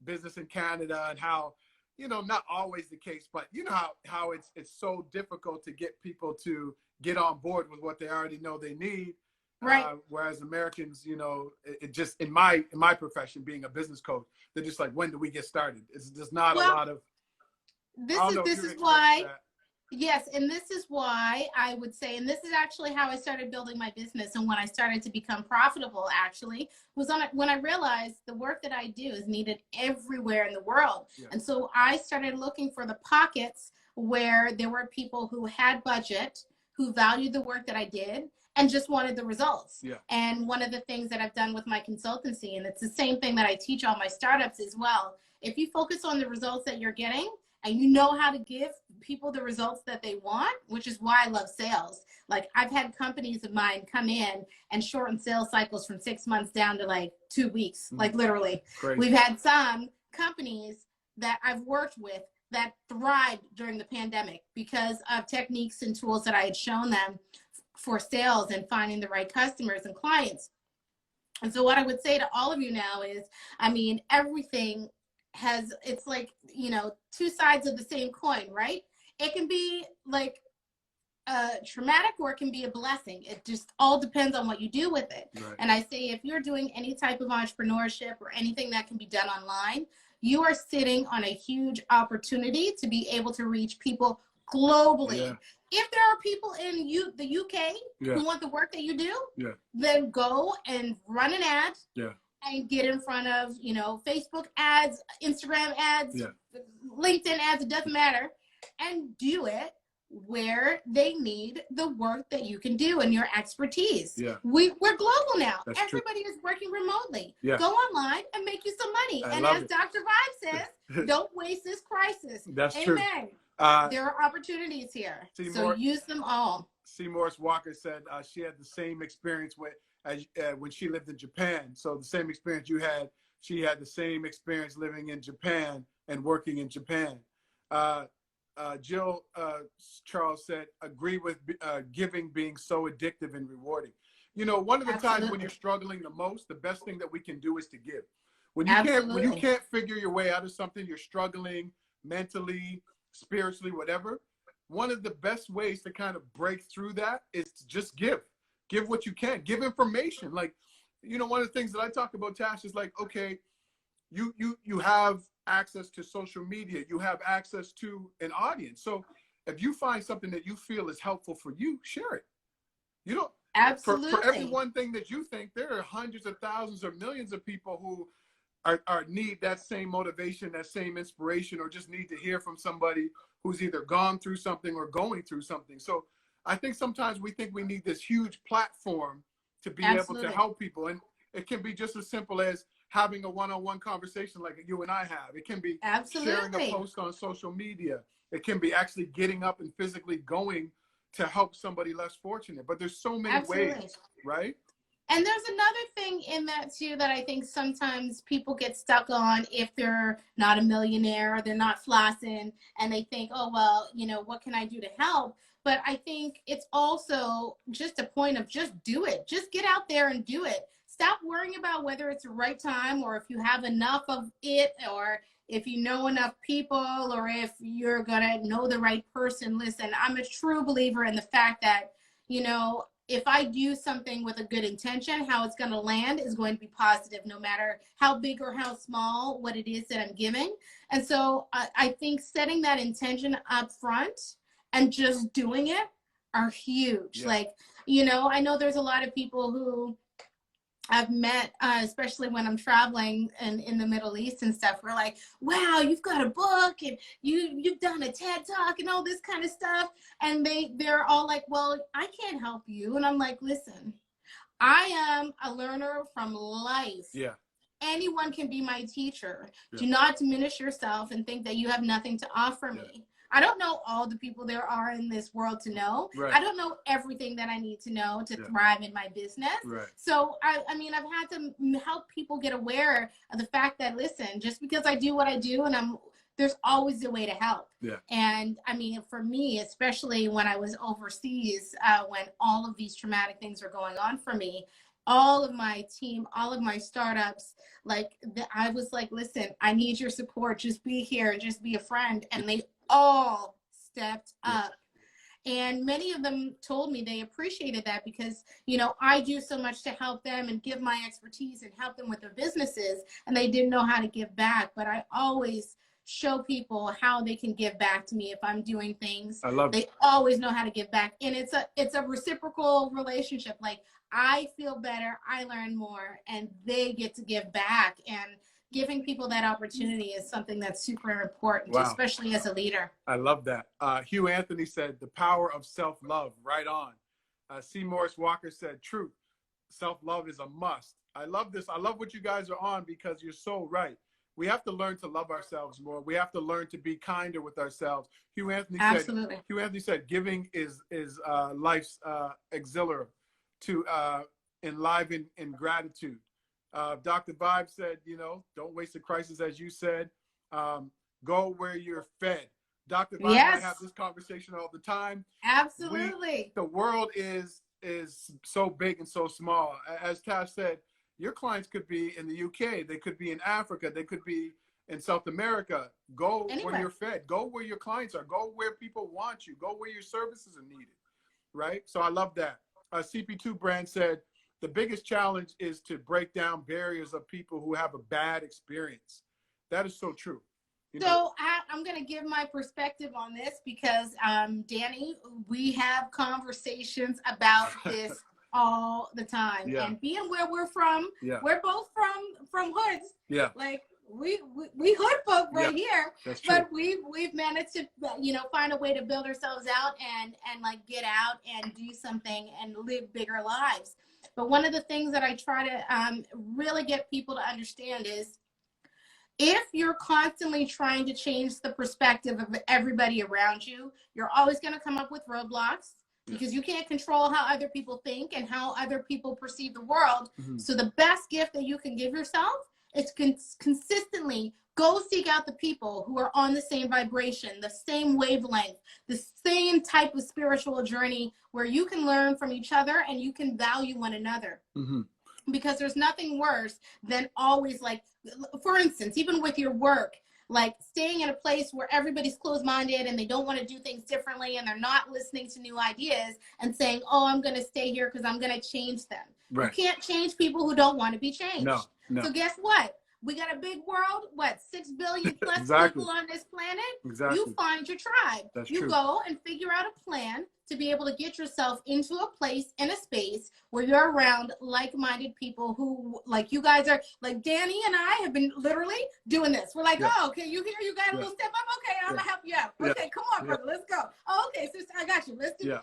business in Canada and how, not always the case, but you know how it's so difficult to get people to get on board with what they already know they need. Right. Whereas Americans, it just, in my profession, being a business coach, they're just like, when do we get started? It's just not a lot of. This is why. Yes, and this is why I would say, and this is actually how I started building my business, and when I started to become profitable, actually, was when I realized the work that I do is needed everywhere in the world. Yeah. And so I started looking for the pockets where there were people who had budget, who valued the work that I did and just wanted the results. Yeah. And one of the things that I've done with my consultancy, and it's the same thing that I teach all my startups as well, if you focus on the results that you're getting and you know how to give people the results that they want, which is why I love sales. Like, I've had companies of mine come in and shorten sales cycles from 6 months down to like 2 weeks, like literally. Crazy. We've had some companies that I've worked with that thrived during the pandemic because of techniques and tools that I had shown them for sales and finding the right customers and clients. And so what I would say to all of you now is, I mean, everything has, it's like, you know, two sides of the same coin, right? It can be like traumatic or it can be a blessing. It just all depends on what you do with it. Right. And I say, if you're doing any type of entrepreneurship or anything that can be done online, you are sitting on a huge opportunity to be able to reach people globally. Yeah. If there are people in the UK who want the work that you do, then go and run an ad and get in front of, you know, Facebook ads, Instagram ads, LinkedIn ads, it doesn't matter, and do it where they need the work that you can do and your expertise. Yeah. We're global now. That's Everybody true. is working remotely. Yeah. Go online and make you some money. And as Dr. Vibe says, don't waste this crisis. That's Amen. true. There are opportunities here. Seymour, so use them all. Morris Walker said she had the same experience when she lived in Japan. So the same experience you had, she had the same experience living in Japan and working in Japan. Jill Charles said, agree with giving being so addictive and rewarding. You know, one of the times when you're struggling the most, the best thing that we can do is to give. When you can't figure your way out of something, you're struggling mentally, spiritually, whatever. One of the best ways to kind of break through that is to just give what you can, give information. Like, you know, one of the things that I talk about, Tash, is like, okay, you have access to social media, you have access to an audience. So if you find something that you feel is helpful for you, share it. You don't, absolutely. For every one thing that you think, there are hundreds of thousands or millions of people who are need that same motivation, that same inspiration, or just need to hear from somebody who's either gone through something or going through something. So I think sometimes we think we need this huge platform to be able to help people. And it can be just as simple as having a one-on-one conversation like you and I have. It can be sharing a post on social media. It can be actually getting up and physically going to help somebody less fortunate. But there's so many ways, right? And there's another thing in that too that I think sometimes people get stuck on if they're not a millionaire or they're not flossing and they think, oh, well, you know, what can I do to help? But I think it's also just a point of just do it. Just get out there and do it. Stop worrying about whether it's the right time or if you have enough of it or if you know enough people or if you're going to know the right person. Listen, I'm a true believer in the fact that, you know, if I do something with a good intention, how it's going to land is going to be positive, no matter how big or how small what it is that I'm giving. And so I think setting that intention up front and just doing it are huge. Yeah. Like, you know, I know there's a lot of people who I've met, especially when I'm traveling in the Middle East and stuff, we're like, wow, you've got a book and you've done a TED Talk and all this kind of stuff. And they're all like, well, I can't help you. And I'm like, listen, I am a learner from life. Yeah. Anyone can be my teacher. Yeah. Do not diminish yourself and think that you have nothing to offer me. I don't know all the people there are in this world to know. Right. I don't know everything that I need to know to thrive in my business. Right. So, I mean, I've had to help people get aware of the fact that, listen, just because I do what I do and there's always a way to help. Yeah. And I mean, for me, especially when I was overseas, when all of these traumatic things were going on for me, all of my team, all of my startups, I was like, listen, I need your support. Just be here and just be a friend. And they all stepped up. And many of them told me they appreciated that because, you know, I do so much to help them and give my expertise and help them with their businesses. And they didn't know how to give back. But I always show people how they can give back to me if I'm doing things. I love They always know how to give back. And it's a reciprocal relationship. Like, I feel better, I learn more, and they get to give back. And giving people that opportunity is something that's super important, Wow. especially as a leader. I love that. Hugh Anthony said, the power of self-love, right on. C. Morris Walker said, truth, self-love is a must. I love this. I love what you guys are on because you're so right. We have to learn to love ourselves more. We have to learn to be kinder with ourselves. Hugh Anthony said, giving is life's auxiliary to enliven in gratitude. Dr. Vibe said, you know, don't waste a crisis, as you said. Go where you're fed. Dr. Vibe and I have this conversation all the time. Absolutely. The world is so big and so small. As Tash said, your clients could be in the UK, they could be in Africa, they could be in South America. Go where you're fed. Go where your clients are. Go where people want you. Go where your services are needed, right? So I love that. CP2 Brand said, the biggest challenge is to break down barriers of people who have a bad experience. That is so true. So I'm going to give my perspective on this because, Danny, we have conversations about this all the time. Yeah. And being where we're from, we're both from hoods. Yeah. Like we hood folk right here. That's true. But we've managed to, you know, find a way to build ourselves out and like get out and do something and live bigger lives. But one of the things that I try to really get people to understand is, if you're constantly trying to change the perspective of everybody around you, you're always going to come up with roadblocks because you can't control how other people think and how other people perceive the world. Mm-hmm. So the best gift that you can give yourself is consistently go seek out the people who are on the same vibration, the same wavelength, the same type of spiritual journey where you can learn from each other and you can value one another. Mm-hmm. Because there's nothing worse than always, like, for instance, even with your work, like staying in a place where everybody's closed-minded and they don't want to do things differently and they're not listening to new ideas and saying, oh, I'm going to stay here because I'm going to change them. Right. You can't change people who don't want to be changed. No. So guess what? We got a big world, 6 billion plus people on this planet. Exactly. You find your tribe. That's true. Go and figure out a plan to be able to get yourself into a place, in a space where you're around like-minded people who, like you guys are, like Danny and I have been literally doing this. We're like, oh, okay, you here, you got a little step up? Okay, I'm gonna help you out. Okay, come on, brother, let's go. Oh, okay, sister, I got you. Let's do it.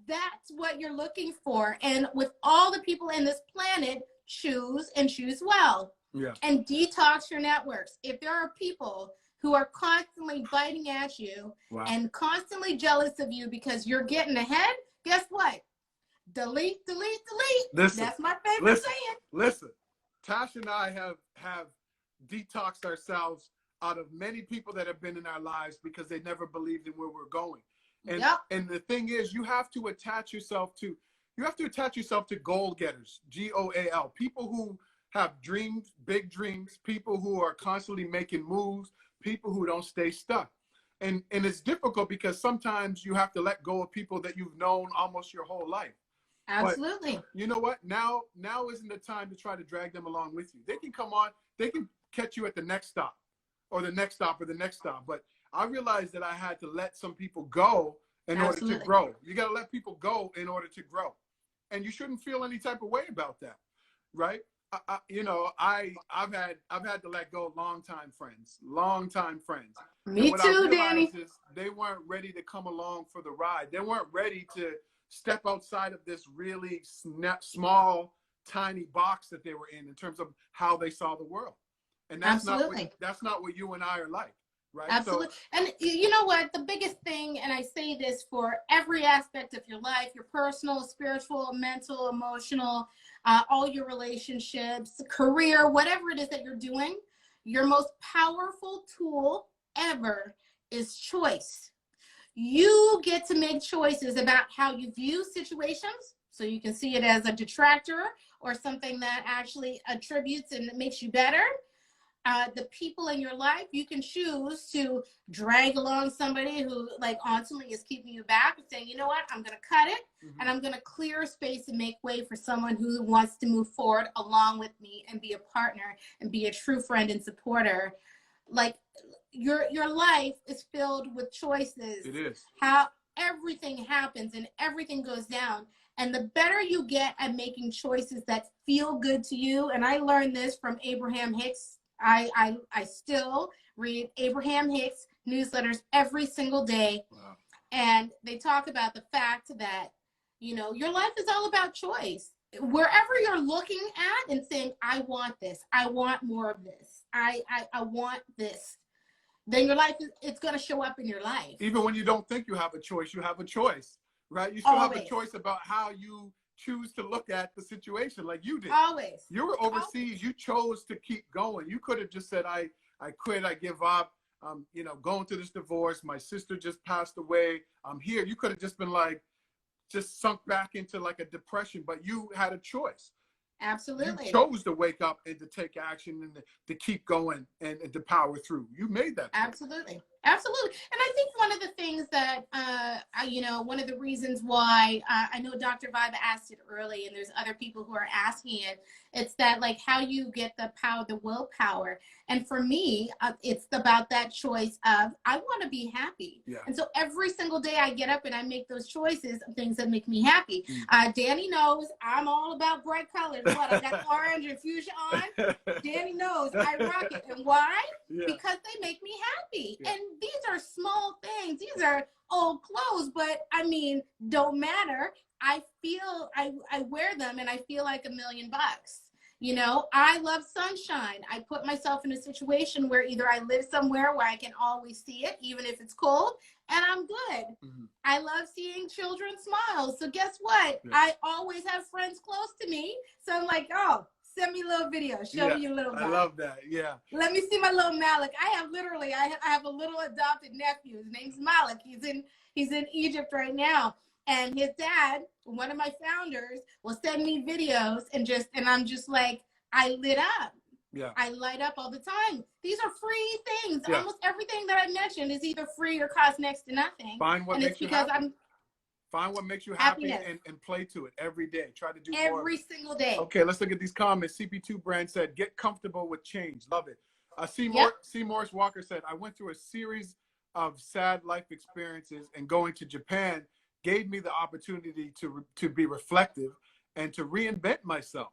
That's what you're looking for. And with all the people in this planet, choose and choose well. Yeah. And detox your networks. If there are people who are constantly biting at you and constantly jealous of you because you're getting ahead, guess what? Delete, delete, delete. Listen, that's my favorite saying. Listen, Tash and I have detoxed ourselves out of many people that have been in our lives because they never believed in where we're going. And and the thing is, you have to attach yourself to goal getters, GOAL, people who have dreams, big dreams, people who are constantly making moves, people who don't stay stuck. And it's difficult because sometimes you have to let go of people that you've known almost your whole life. Absolutely. But you know what? Now isn't the time to try to drag them along with you. They can come on, they can catch you at the next stop or the next stop or the next stop. But I realized that I had to let some people go in order to grow. You got to let people go in order to grow. And you shouldn't feel any type of way about that, right? I've had to let go of longtime friends. Me too, Danny. They weren't ready to come along for the ride. They weren't ready to step outside of this really small, tiny box that they were in terms of how they saw the world. And that's not what you and I are like. Right? Absolutely. So, and you know what? The biggest thing, and I say this for every aspect of your life, your personal, spiritual, mental, emotional, all your relationships, career, whatever it is that you're doing, your most powerful tool ever is choice. You get to make choices about how you view situations, so you can see it as a detractor or something that actually attributes and makes you better. The people in your life, you can choose to drag along somebody who ultimately is keeping you back and saying, you know what, I'm going to cut it and I'm going to clear space and make way for someone who wants to move forward along with me and be a partner and be a true friend and supporter. Like your life is filled with choices. It is. How everything happens and everything goes down. And the better you get at making choices that feel good to you, and I learned this from Abraham Hicks, I still read Abraham Hicks newsletters every single day. Wow. And they talk about the fact that, you know, your life is all about choice. Wherever you're looking at and saying, I want this, I want more of this, I want this, then your life is, it's going to show up in your life. Even when you don't think you have a choice, right? You still Always. have a choice about how you choose to look at the situation, like you did. Always. You were overseas. Always. You chose to keep going. You could have just said, I quit, I give up. You know, going through this divorce. My sister just passed away. I'm here. You could have just been like, just sunk back into like a depression, but you had a choice. Absolutely. You chose to wake up and to take action and to keep going and to power through. You made that choice. Absolutely. Absolutely. And I think one of the things that, you know, one of the reasons why I know Dr. Vibe asked it early, and there's other people who are asking it, it's that like how you get the power, the willpower. And for me, it's about that choice of I want to be happy. Yeah. And so every single day I get up and I make those choices of things that make me happy. Danny knows I'm all about bright colors. What? I got the orange and fuchsia on. Danny knows I rock it. And why? Yeah. Because they make me happy. Yeah. And these are small things. These are old clothes, but I mean, don't matter. I feel I wear them and I feel like $1,000,000. You know, I love sunshine. I put myself in a situation where either I live somewhere where I can always see it, even if it's cold, and I'm good. Mm-hmm. I love seeing children smile. So guess what? Yeah. I always have friends close to me. So I'm like, oh, send me a little video. Show me your little guy. I love that. Yeah. Let me see my little Malik. I have a little adopted nephew. His name's Malik. He's in Egypt right now. And his dad, one of my founders, will send me videos and I'm just like, I lit up. Yeah. I light up all the time. These are free things. Yeah. Almost everything that I mentioned is either free or costs next to nothing. Find what makes you happy. Find what makes you happy and play to it every day. Try to do more. Every single day. Okay, let's look at these comments. CP2 Brand said, get comfortable with change. Love it. C. Morris Walker said, I went through a series of sad life experiences, and going to Japan gave me the opportunity to be reflective and to reinvent myself.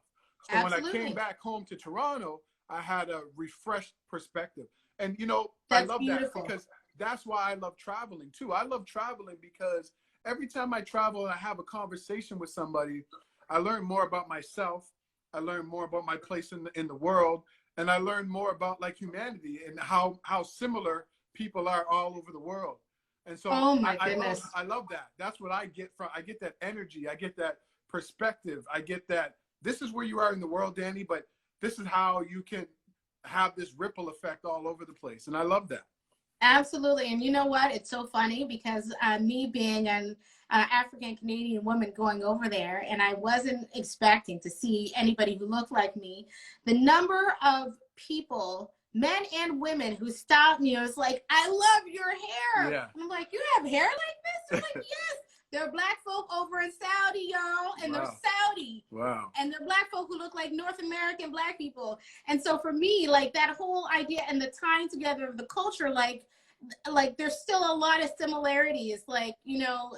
So Absolutely. When I came back home to Toronto, I had a refreshed perspective. And, you know, I love beautiful. That because that's why I love traveling, too. I love traveling because every time I travel and I have a conversation with somebody, I learn more about myself. I learn more about my place in the world. And I learn more about, like, humanity and how similar people are all over the world. And so oh my goodness. I love that. That's what I get I get that energy. I get that perspective. I get that this is where you are in the world, Danny, but this is how you can have this ripple effect all over the place. And I love that. Absolutely. And you know what? It's so funny because me being an African Canadian woman going over there, and I wasn't expecting to see anybody who looked like me, the number of people, men and women, who stopped me, was like, I love your hair. Yeah. And I'm like, you have hair like this? They're like, yes. There are black folk over in Saudi, y'all, and wow. They're Saudi. Wow. And they're black folk who look like North American black people. And so for me, like that whole idea and the tying together of the culture, like there's still a lot of similarities. Like, you know,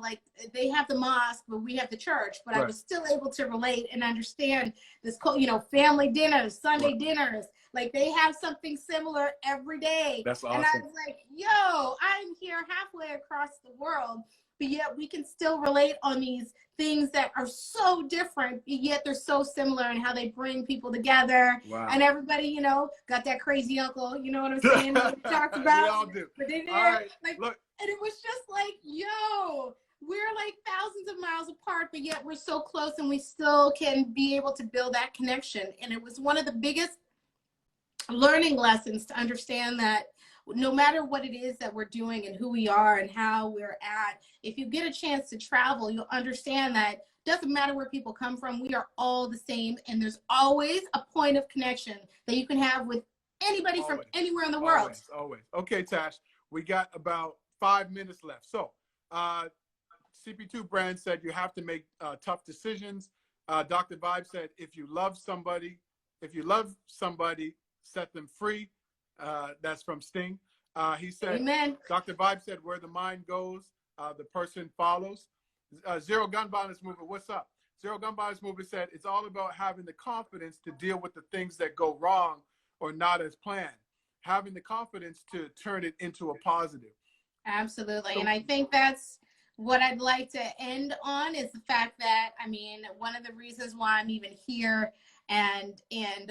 like they have the mosque, but we have the church. But right. I was still able to relate and understand this, you know, family dinners, Sunday right. dinners. Like they have something similar every day. That's awesome. And I was like, yo, I'm here halfway across the world. But yet we can still relate on these things that are so different, yet they're so similar in how they bring people together. Wow. And everybody, you know, got that crazy uncle, you know what I'm saying? That we talked about. We all do. But they did. Right. Like, look. And it was just like, yo, we're like thousands of miles apart, but yet we're so close and we still can be able to build that connection. And it was one of the biggest learning lessons to understand that no matter what it is that we're doing and who we are and how we're at, if you get a chance to travel, you'll understand that it doesn't matter where people come from, we are all the same. And there's always a point of connection that you can have with anybody from anywhere in the world. Always. Okay, Tash, we got about 5 minutes left. So CP2 Brand said you have to make tough decisions. Dr. Vibe said, if you love somebody, set them free. That's from Sting. He said, Amen. Dr. Vibe said, where the mind goes, the person follows. Zero Gun Violence Movement, what's up? Zero Gun Violence Movement said, it's all about having the confidence to deal with the things that go wrong or not as planned. Having the confidence to turn it into a positive. Absolutely. So, And I think that's what I'd like to end on is the fact that, I mean, one of the reasons why I'm even here and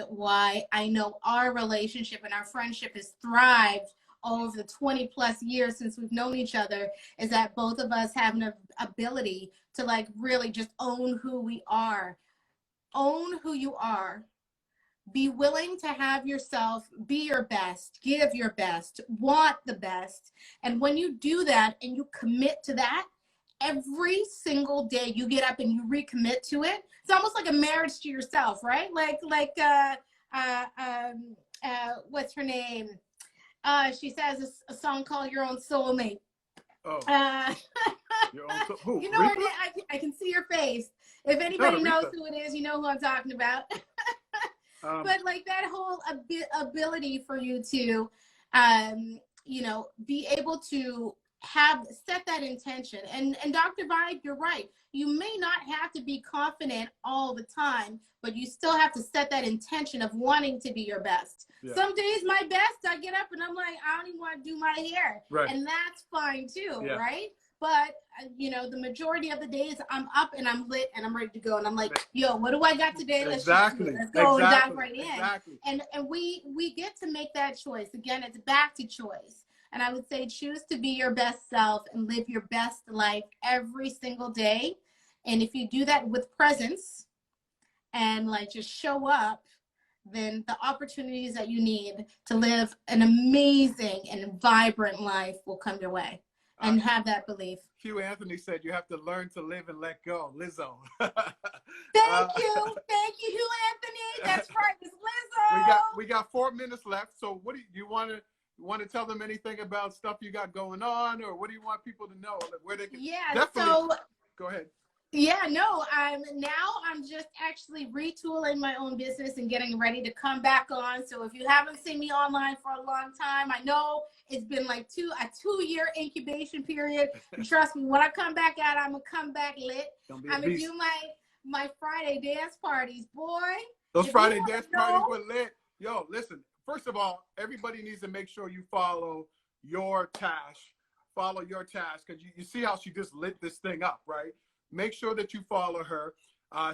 why I know our relationship and our friendship has thrived over the 20 plus years since we've known each other is that both of us have an ability to like really just own who we are. Own who you are. Be willing to have yourself be your best, give your best, want the best. And when you do that and you commit to that, every single day you get up and you recommit to it. It's almost like a marriage to yourself, right? What's her name? She says a song called Your Own Soulmate. oh, your own who? You know what it is? I can see your face. If anybody knows who it is, you know who I'm talking about. But like that whole ability for you to, you know, be able to set that intention. And Dr. Vibe, you're right. You may not have to be confident all the time, but you still have to set that intention of wanting to be your best. Yeah. Some days my best, I get up and I'm like, I don't even want to do my hair. Right. And that's fine too, yeah. Right? But, you know, the majority of the days I'm up and I'm lit and I'm ready to go. And I'm like, yo, what do I got today? Let's go and dive right in. Exactly. And we get to make that choice. Again, it's back to choice. And I would say choose to be your best self and live your best life every single day. And if you do that with presence and like just show up, then the opportunities that you need to live an amazing and vibrant life will come your way. And have that belief. Hugh Anthony said you have to learn to live and let go. Lizzo. Thank you, Hugh Anthony. That's right, it's Lizzo. We got 4 minutes left. So what do you want to tell them anything about stuff you got going on, or what do you want people to know? Like where they can definitely go ahead. Yeah, no, I'm just actually retooling my own business and getting ready to come back on. So if you haven't seen me online for a long time, I know it's been like a 2-year incubation period. Trust me, when I come back out, I'm gonna come back lit. I'm gonna do my Friday dance parties, boy. Those Friday dance parties were lit. Yo, listen, first of all, everybody needs to make sure you follow your Tash. Follow your Tash, because you see how she just lit this thing up, right? Make sure that you follow her.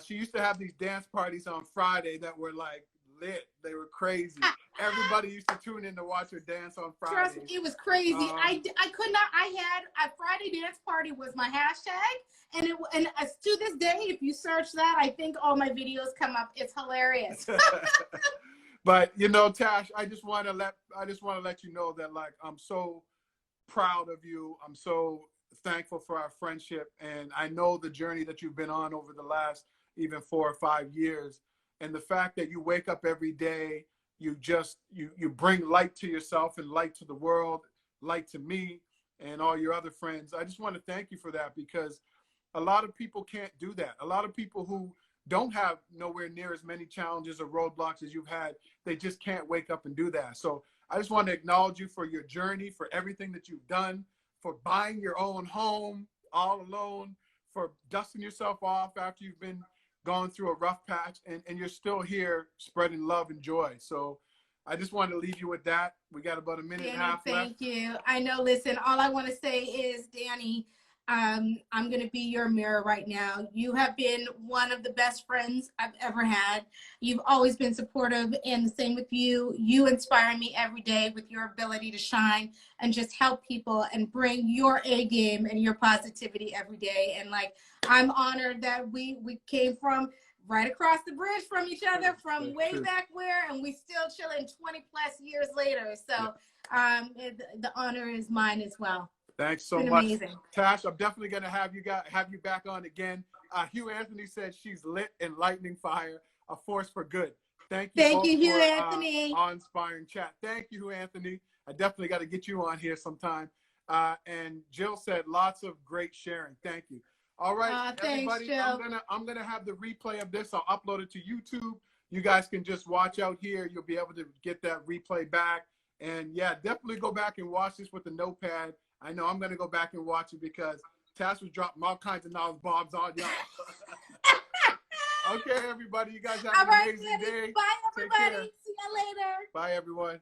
She used to have these dance parties on Friday that were like lit. They were crazy. Everybody used to tune in to watch her dance on Friday. Trust me, it was crazy. I could not. I had a Friday dance party was my hashtag, and to this day, if you search that, I think all my videos come up. It's hilarious. But you know, Tash, I just want to let you know that like I'm so proud of you. I'm so thankful for our friendship, and I know the journey that you've been on over the last even 4 or 5 years, and the fact that you wake up every day, you bring light to yourself and light to the world, light to me and all your other friends. I just want to thank you for that, because a lot of people can't do that. A lot of people who don't have nowhere near as many challenges or roadblocks as you've had, they just can't wake up and do that. So I just want to acknowledge you for your journey, for everything that you've done, for buying your own home all alone, for dusting yourself off after you've been going through a rough patch, and you're still here spreading love and joy. So I just wanted to leave you with that. We got about a minute and a half left. Thank you. I know, listen, all I want to say is, Danny, I'm going to be your mirror right now. You have been one of the best friends I've ever had. You've always been supportive, and the same with you. You inspire me every day with your ability to shine and just help people and bring your A game and your positivity every day. And like, I'm honored that we came from right across the bridge from each other from way back where, and we still chilling 20 plus years later. So the honor is mine as well. Thanks so much, amazing. Tash. I'm definitely going to have you back on again. Hugh Anthony said she's lit and lightning fire, a force for good. Thank you, Hugh Anthony. Awe-inspiring chat. Thank you, Hugh Anthony. I definitely got to get you on here sometime. And Jill said lots of great sharing. Thank you. All right, everybody. Thanks, Jill. I'm gonna have the replay of this. I'll upload it to YouTube. You guys can just watch out here. You'll be able to get that replay back. And yeah, definitely go back and watch this with the notepad. I know I'm going to go back and watch it, because Tash was dropping all kinds of knowledge bombs on y'all. Okay, everybody. You guys have an amazing day. Bye, everybody. y'all later. Bye, everyone.